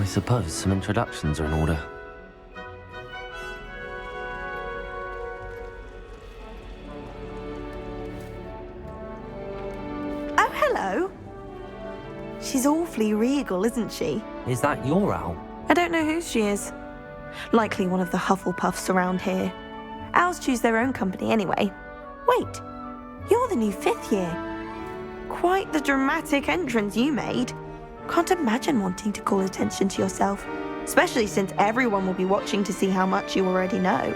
I suppose some introductions are in order. Oh, hello. She's awfully regal, isn't she? Is that your owl? I don't know who she is. Likely one of the Hufflepuffs around here. Owls choose their own company anyway. Wait, you're the new 5th year. Quite the dramatic entrance you made. Can't imagine wanting to call attention to yourself, especially since everyone will be watching to see how much you already know.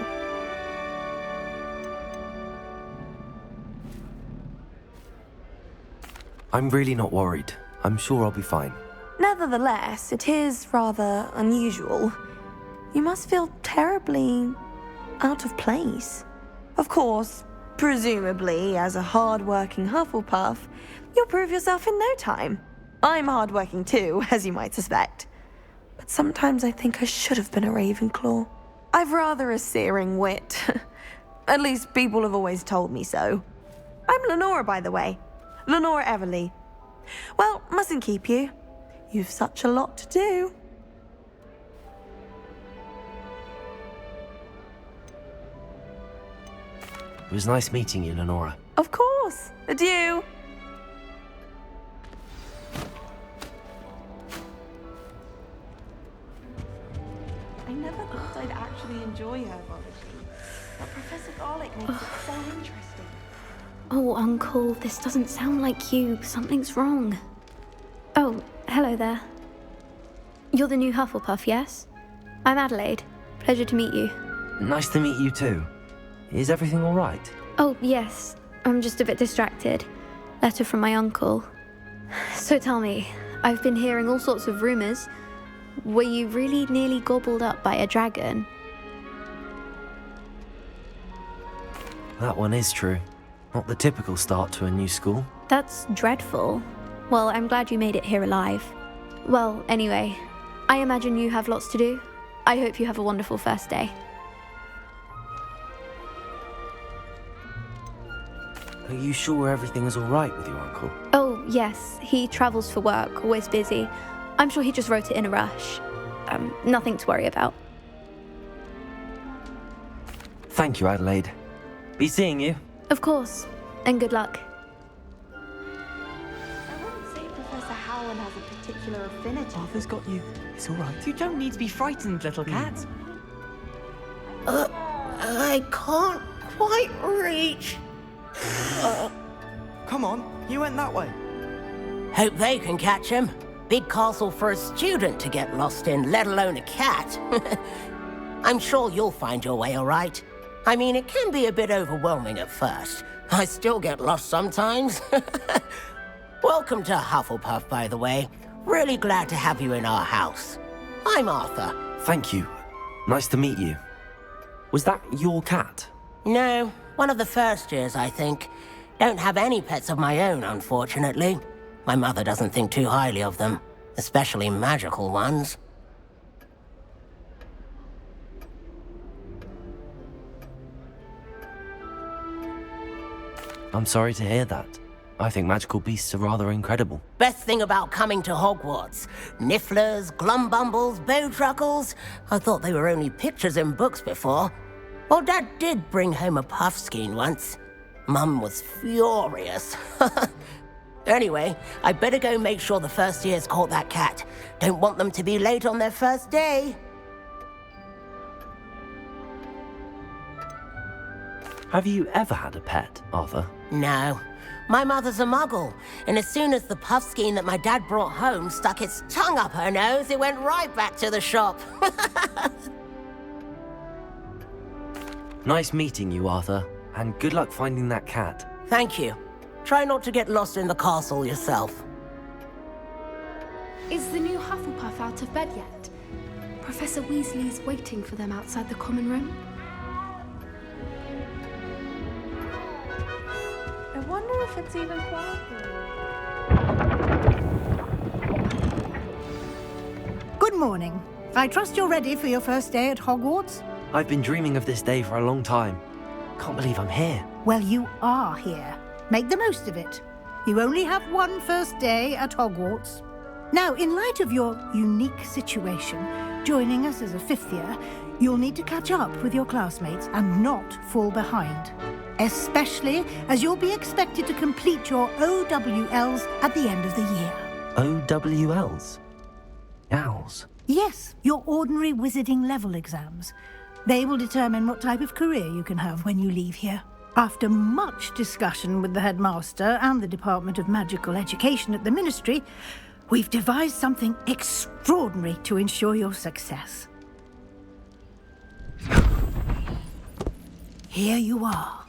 I'm really not worried. I'm sure I'll be fine. Nevertheless, it is rather unusual. You must feel terribly out of place. Of course, presumably, as a hard-working Hufflepuff, you'll prove yourself in no time. I'm hard-working too, as you might suspect. But sometimes I think I should have been a Ravenclaw. I've rather a searing wit. At least people have always told me so. I'm Lenora, by the way. Lenora Everly. Well, mustn't keep you. You've such a lot to do. It was nice meeting you, Lenora. Of course. Adieu. I never thought I'd actually enjoy herbology, but Professor Garlick makes it so interesting. Oh, Uncle, this doesn't sound like you. Something's wrong. Oh, hello there. You're the new Hufflepuff, yes? I'm Adelaide. Pleasure to meet you. Nice to meet you too. Is everything all right? Oh, yes. I'm just a bit distracted. Letter from my uncle. So tell me, I've been hearing all sorts of rumors. Were you really nearly gobbled up by a dragon? That one is true. Not the typical start to a new school. That's dreadful. Well, I'm glad you made it here alive. Well, anyway, I imagine you have lots to do. I hope you have a wonderful first day. Are you sure everything is all right with your uncle? Oh, yes. He travels for work, always busy. I'm sure he just wrote it in a rush. Nothing to worry about. Thank you, Adelaide. Be seeing you. Of course. And good luck. I wouldn't say Professor Howland has a particular affinity. Arthur's got you. It's all right. You don't need to be frightened, little cat. I can't quite reach. Come on, you went that way. Hope they can catch him. Big castle for a student to get lost in, let alone a cat. I'm sure you'll find your way all right. I mean, it can be a bit overwhelming at first. I still get lost sometimes. Welcome to Hufflepuff, by the way. Really glad to have you in our house. I'm Arthur. Thank you. Nice to meet you. Was that your cat? No, one of the first years, I think. Don't have any pets of my own, unfortunately. My mother doesn't think too highly of them, especially magical ones. I'm sorry to hear that. I think magical beasts are rather incredible. Best thing about coming to Hogwarts. Nifflers, glumbumbles, bowtruckles. I thought they were only pictures in books before. Well, Dad did bring home a puffskein once. Mum was furious. Anyway, I better go make sure the first years caught that cat. Don't want them to be late on their first day. Have you ever had a pet, Arthur? No. My mother's a muggle, and as soon as the puffskein that my dad brought home stuck its tongue up her nose, it went right back to the shop. Nice meeting you, Arthur, and good luck finding that cat. Thank you. Try not to get lost in the castle yourself. Is the new Hufflepuff out of bed yet? Professor Weasley's waiting for them outside the common room. I wonder if it's even quiet. Good morning. I trust you're ready for your first day at Hogwarts? I've been dreaming of this day for a long time. Can't believe I'm here. Well, you are here. Make the most of it. You only have one first day at Hogwarts. Now, in light of your unique situation, joining us as a 5th year, you'll need to catch up with your classmates and not fall behind. Especially as you'll be expected to complete your OWLs at the end of the year. OWLs? Owls? Yes, your ordinary wizarding level exams. They will determine what type of career you can have when you leave here. After much discussion with the headmaster and the Department of Magical Education at the Ministry, we've devised something extraordinary to ensure your success. Here you are.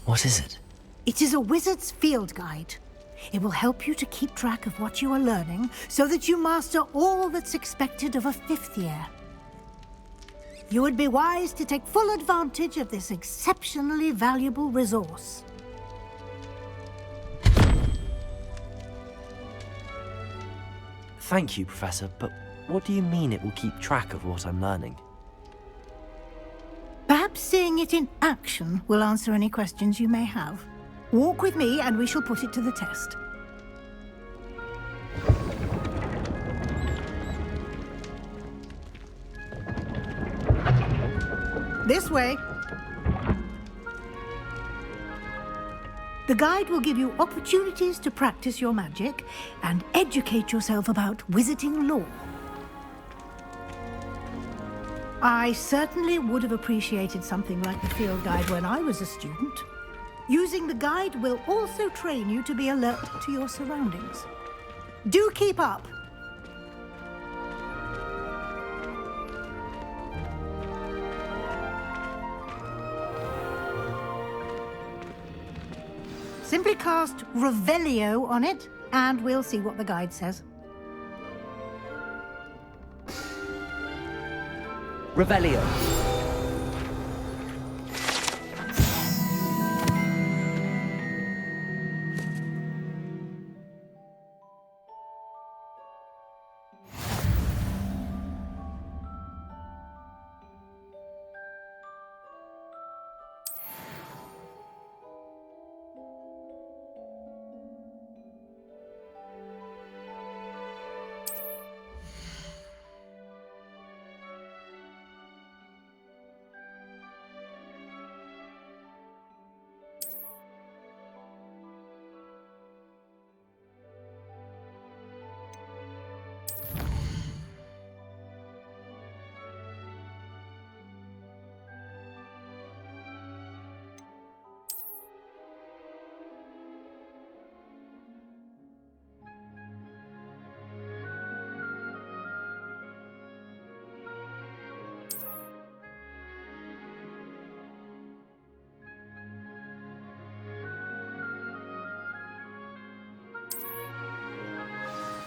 What is it? It is a wizard's field guide. It will help you to keep track of what you are learning so that you master all that's expected of a 5th year. You would be wise to take full advantage of this exceptionally valuable resource. Thank you, Professor, but what do you mean it will keep track of what I'm learning? Perhaps seeing it in action will answer any questions you may have. Walk with me and we shall put it to the test. This way. The guide will give you opportunities to practice your magic and educate yourself about wizarding lore. I certainly would have appreciated something like the field guide when I was a student. Using the guide will also train you to be alert to your surroundings. Do keep up! Simply cast Revelio on it, and we'll see what the guide says. Revelio.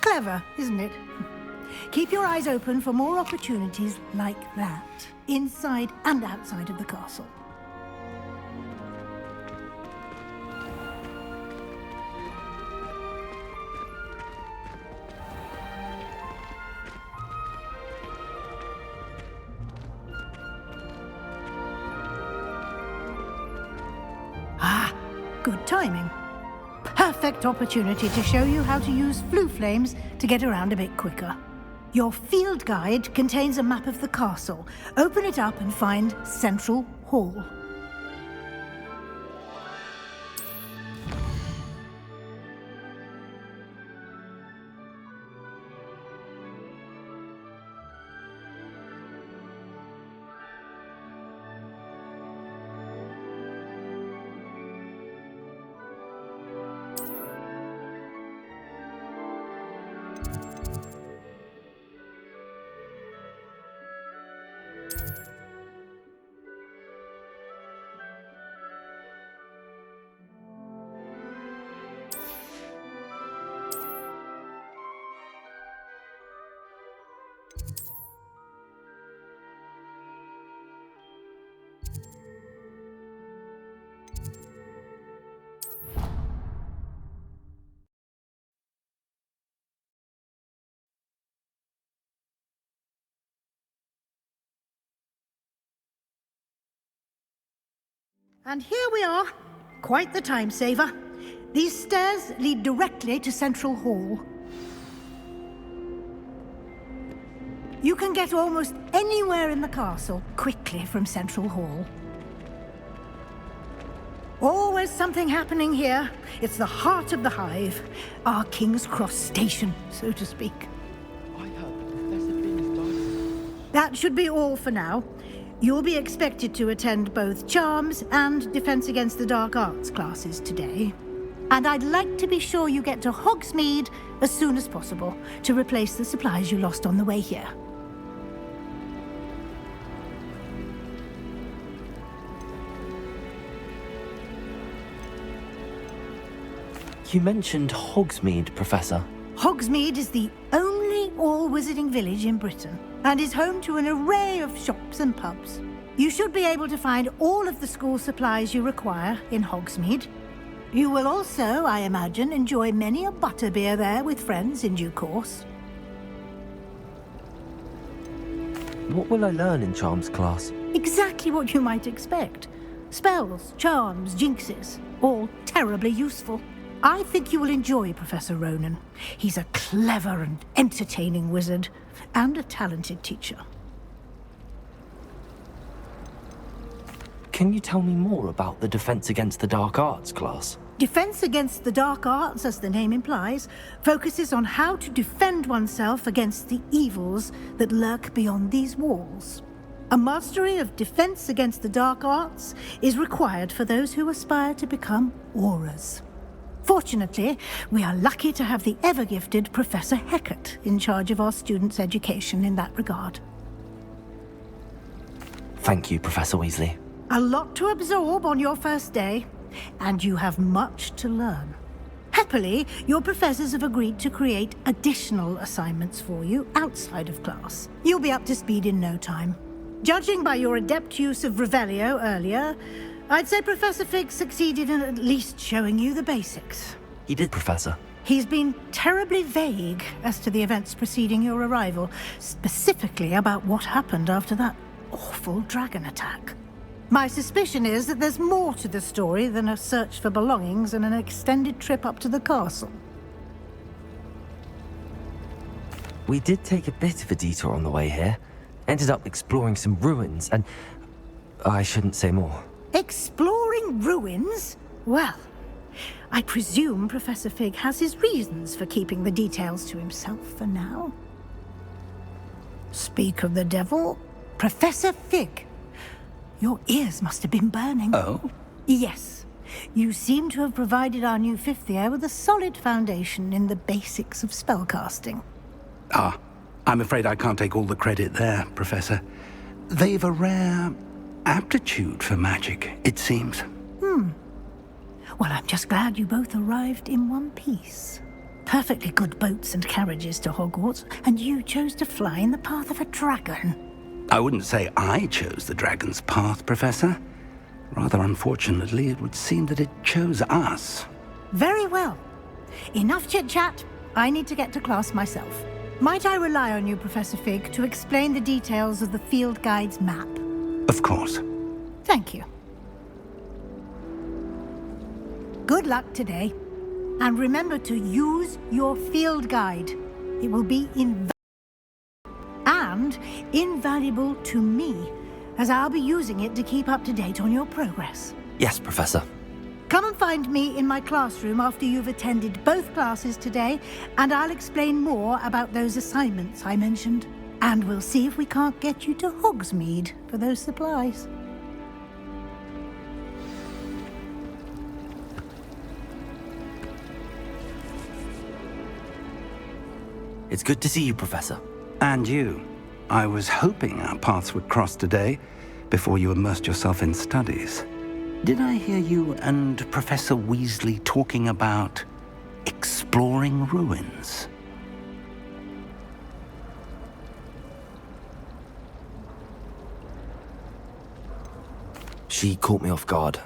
Clever, isn't it? Keep your eyes open for more opportunities like that, inside and outside of the castle. Ah, good timing. Perfect opportunity to show you how to use flue flames to get around a bit quicker. Your field guide contains a map of the castle. Open it up and find Central Hall. And here we are. Quite the time saver. These stairs lead directly to Central Hall. You can get almost anywhere in the castle quickly from Central Hall. Always something happening here. It's the heart of the hive. Our King's Cross station, so to speak. I heard the Professor Finn's diary. That should be all for now. You'll be expected to attend both Charms and Defense Against the Dark Arts classes today. And I'd like to be sure you get to Hogsmeade as soon as possible to replace the supplies you lost on the way here. You mentioned Hogsmeade, Professor. Hogsmeade is the only all-wizarding village in Britain and is home to an array of shops and pubs. You should be able to find all of the school supplies you require in Hogsmeade. You will also, I imagine, enjoy many a butterbeer there with friends in due course. What will I learn in Charms class? Exactly what you might expect. Spells, charms, jinxes, all terribly useful. I think you will enjoy Professor Ronan. He's a clever and entertaining wizard, and a talented teacher. Can you tell me more about the Defense Against the Dark Arts class? Defense Against the Dark Arts, as the name implies, focuses on how to defend oneself against the evils that lurk beyond these walls. A mastery of Defense Against the Dark Arts is required for those who aspire to become auras. Fortunately, we are lucky to have the ever-gifted Professor Hecat in charge of our students' education in that regard. Thank you, Professor Weasley. A lot to absorb on your first day, and you have much to learn. Happily, your professors have agreed to create additional assignments for you outside of class. You'll be up to speed in no time. Judging by your adept use of Revelio earlier, I'd say Professor Fig succeeded in at least showing you the basics. He did, Professor. He's been terribly vague as to the events preceding your arrival, specifically about what happened after that awful dragon attack. My suspicion is that there's more to the story than a search for belongings and an extended trip up to the castle. We did take a bit of a detour on the way here. Ended up exploring some ruins and... I shouldn't say more. Exploring ruins? Well, I presume Professor Fig has his reasons for keeping the details to himself for now. Speak of the devil, Professor Fig. Your ears must have been burning. Oh? Yes. You seem to have provided our new fifth year with a solid foundation in the basics of spellcasting. Ah, I'm afraid I can't take all the credit there, Professor. They've a rare aptitude for magic, it seems. Well, I'm just glad you both arrived in one piece. Perfectly good boats and carriages to Hogwarts, and you chose to fly in the path of a dragon. I wouldn't say I chose the dragon's path, Professor. Rather unfortunately, it would seem that it chose us. Very well. Enough chit-chat. I need to get to class myself. Might I rely on you, Professor Fig, to explain the details of the field guide's map? Of course. Thank you. Good luck today. And remember to use your field guide. It will be invaluable to me, as I'll be using it to keep up to date on your progress. Yes, Professor. Come and find me in my classroom after you've attended both classes today, and I'll explain more about those assignments I mentioned. And we'll see if we can't get you to Hogsmeade for those supplies. It's good to see you, Professor. And you. I was hoping our paths would cross today, before you immersed yourself in studies. Did I hear you and Professor Weasley talking about exploring ruins? She caught me off guard.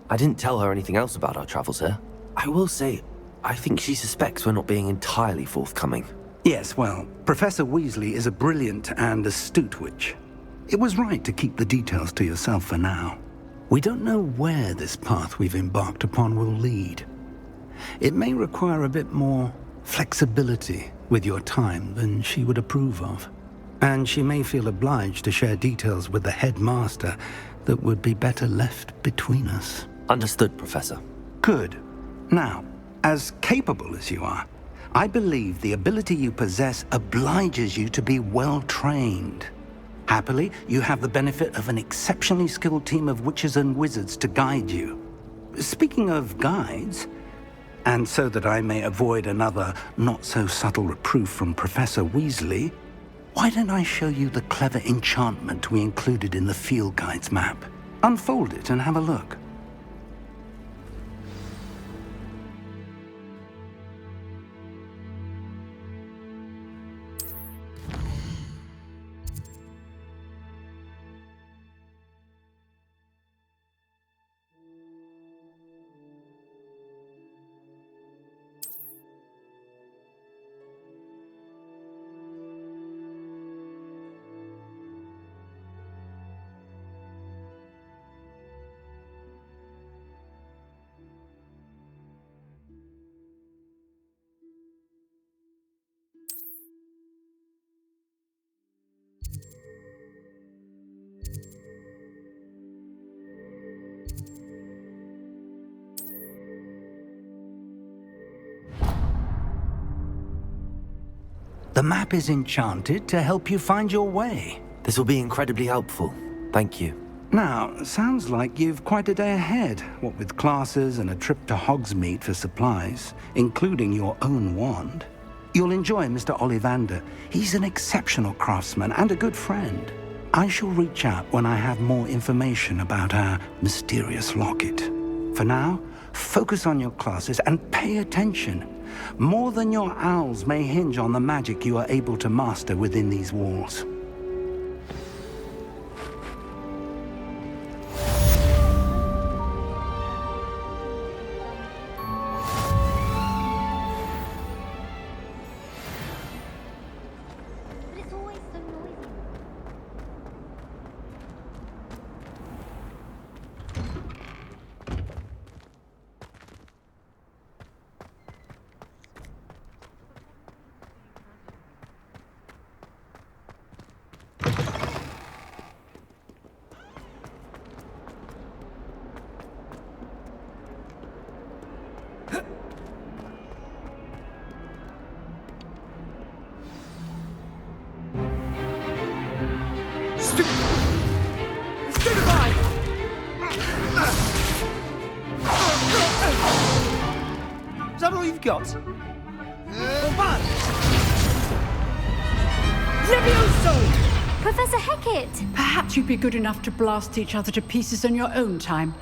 I didn't tell her anything else about our travels here. I will say, I think she suspects we're not being entirely forthcoming. Yes, well, Professor Weasley is a brilliant and astute witch. It was right to keep the details to yourself for now. We don't know where this path we've embarked upon will lead. It may require a bit more flexibility with your time than she would approve of. And she may feel obliged to share details with the headmaster that would be better left between us. Understood, Professor. Good. Now, as capable as you are, I believe the ability you possess obliges you to be well trained. Happily, you have the benefit of an exceptionally skilled team of witches and wizards to guide you. Speaking of guides, and so that I may avoid another not-so-subtle reproof from Professor Weasley, why don't I show you the clever enchantment we included in the field guide's map? Unfold it and have a look. The map is enchanted to help you find your way. This will be incredibly helpful. Thank you. Now, sounds like you've quite a day ahead, what with classes and a trip to Hogsmeade for supplies, including your own wand. You'll enjoy Mr. Ollivander. He's an exceptional craftsman and a good friend. I shall reach out when I have more information about our mysterious locket. For now, focus on your classes and pay attention. More than your owls may hinge on the magic you are able to master within these walls. Is that all you've got? Levioso! Professor Hecat! Perhaps you'd be good enough to blast each other to pieces in your own time.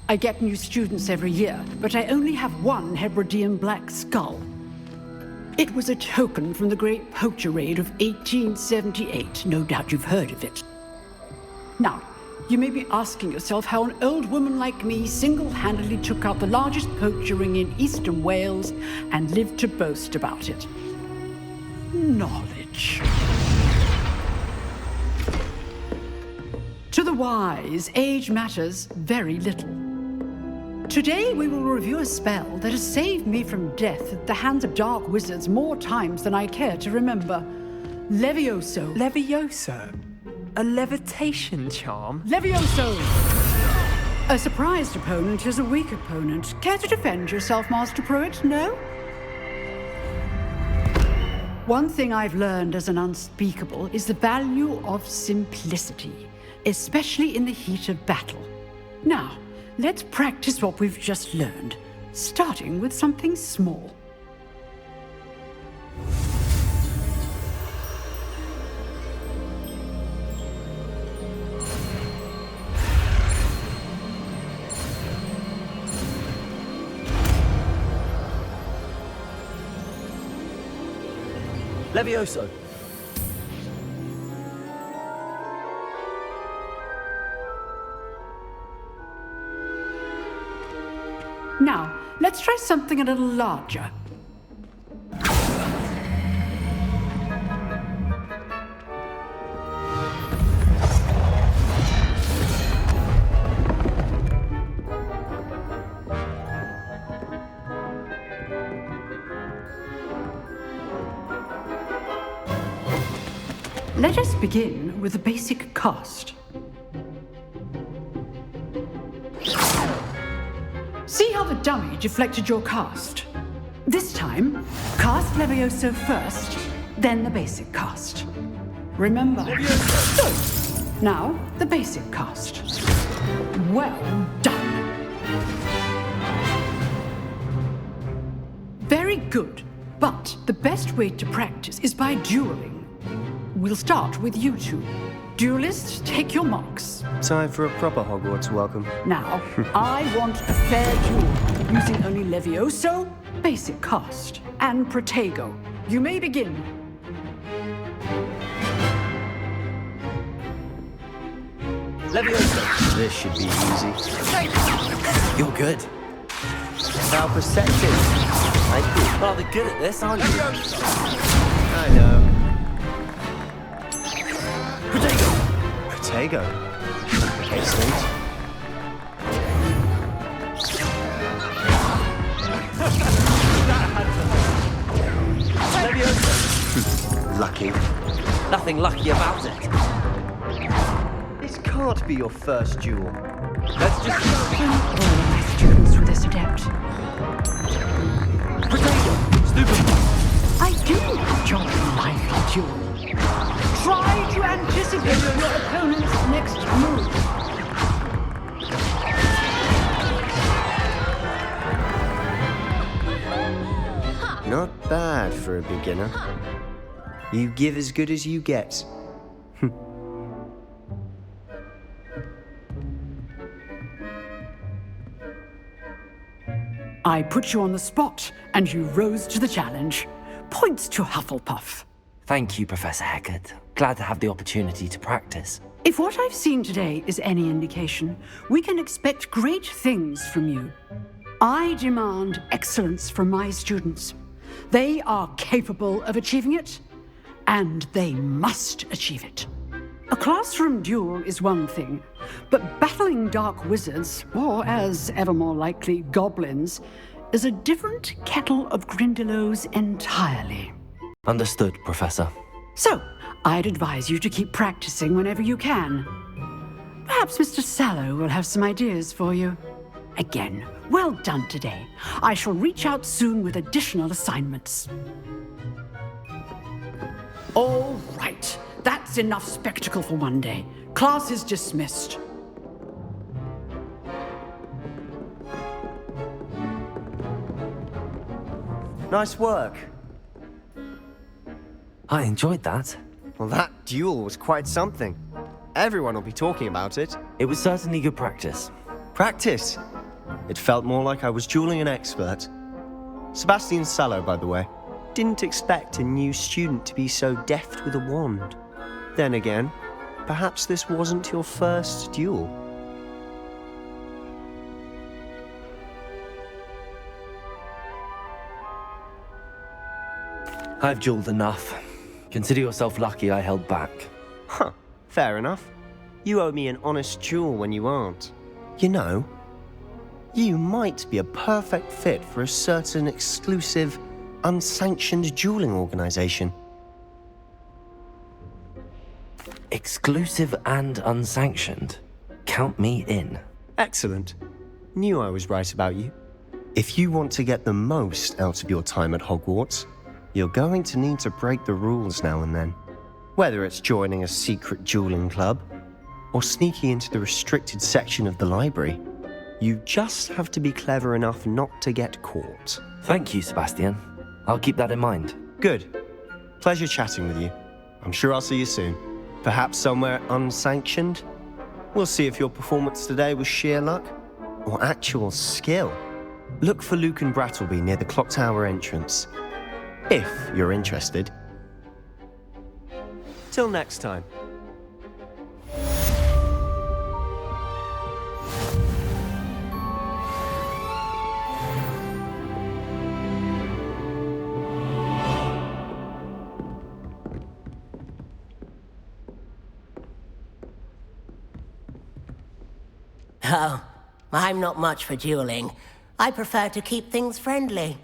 I get new students every year, but I only have one Hebridean black skull. It was a token from the Great Poacher Raid of 1878. No doubt you've heard of it. Now, you may be asking yourself how an old woman like me single-handedly took out the largest poacher ring in eastern Wales and lived to boast about it. Knowledge. To the wise, age matters very little. Today we will review a spell that has saved me from death at the hands of dark wizards more times than I care to remember. Levioso. Levioso? A levitation charm? Levioso! A surprised opponent is a weak opponent. Care to defend yourself, Master Pruitt? No? One thing I've learned as an unspeakable is the value of simplicity, especially in the heat of battle. Now, let's practice what we've just learned, starting with something small. Levioso! Now, let's try something a little larger. Let us begin with the basic cast. See how the dummy deflected your cast? This time, cast Levioso first, then the basic cast. Remember? Good. Now, the basic cast. Well done. Very good. But the best way to practice is by dueling. We'll start with you two. Duelists, take your marks. Time for a proper Hogwarts welcome. Now, I want a fair duel, using only Levioso, basic cast, and Protego. You may begin. Levioso. This should be easy. You're good. How perceptive. Thank you. Rather good at this, aren't you? I know. Protego. Okay, State. Levioso. Lucky. Nothing lucky about it. This can't be your first duel. Let's just open all my students with this adept. Protego. Stupid. I do enjoy a lively duel. Try to anticipate your opponent's next move. Not bad for a beginner. You give as good as you get. I put you on the spot, and you rose to the challenge. Points to Hufflepuff. Thank you, Professor Hecat. Glad to have the opportunity to practice. If what I've seen today is any indication, we can expect great things from you. I demand excellence from my students. They are capable of achieving it, and they must achieve it. A classroom duel is one thing, but battling dark wizards, or as ever more likely, goblins, is a different kettle of Grindylows entirely. Understood, Professor. So, I'd advise you to keep practicing whenever you can. Perhaps Mr. Sallow will have some ideas for you. Again, well done today. I shall reach out soon with additional assignments. All right. That's enough spectacle for one day. Class is dismissed. Nice work. I enjoyed that. Well, that duel was quite something. Everyone will be talking about it. It was certainly good practice. Practice? It felt more like I was dueling an expert. Sebastian Sallow, by the way. Didn't expect a new student to be so deft with a wand. Then again, perhaps this wasn't your first duel. I've dueled enough. Consider yourself lucky I held back. Huh, fair enough. You owe me an honest duel when you aren't. You know, you might be a perfect fit for a certain exclusive, unsanctioned dueling organization. Exclusive and unsanctioned. Count me in. Excellent. Knew I was right about you. If you want to get the most out of your time at Hogwarts, you're going to need to break the rules now and then. Whether it's joining a secret dueling club, or sneaking into the restricted section of the library, you just have to be clever enough not to get caught. Thank you, Sebastian. I'll keep that in mind. Good. Pleasure chatting with you. I'm sure I'll see you soon. Perhaps somewhere unsanctioned? We'll see if your performance today was sheer luck or actual skill. Look for Luke and Brattleby near the clock tower entrance, if you're interested. Till next time. Oh, I'm not much for dueling. I prefer to keep things friendly.